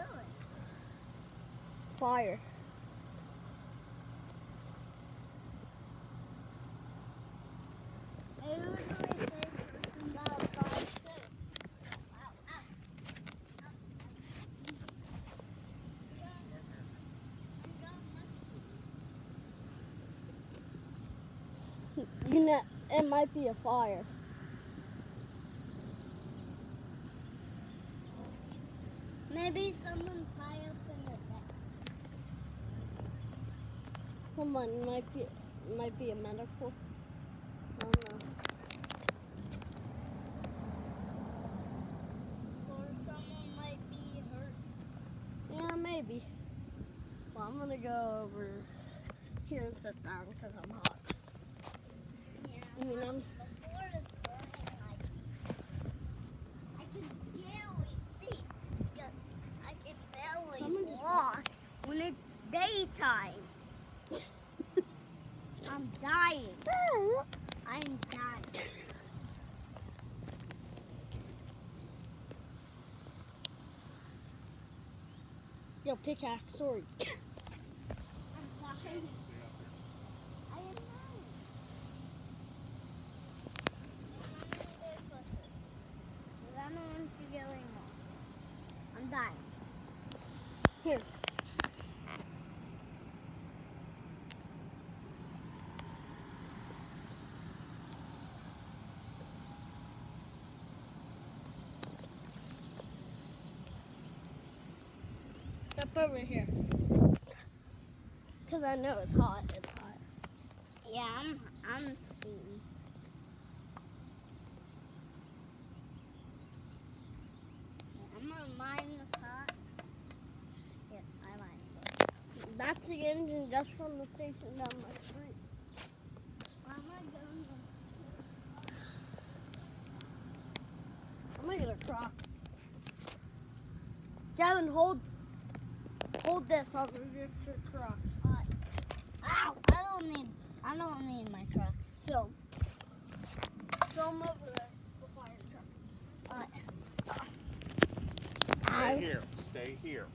doing? Fire. I usually say something about fire too. You know, it might be a fire. Maybe someone's high up in the deck. Someone might be a medical. I don't know. Or someone might be hurt. Yeah, maybe. Well, I'm gonna go over here and sit down because I'm hot. Yeah. I mean, I'm. The floor is burning my feet. I can barely see because I can barely Someone just walk when it's daytime. I'm dying. I'm dying. Yo, pickaxe, sorry. I'm dying. I am dying. I'm going to get lost. I'm dying. Here. Step over here. Because I know it's hot. It's hot. Yeah, I'm steaming. I'm gonna mine this hot. Yeah, I mined it. That's the engine just from the station down my street. I'm gonna I'm gonna get a crock. Gavin, hold this. I'll get your Crocs. Ow! I don't need my trucks. Film. Film over there. The fire truck. Stay here. Stay here.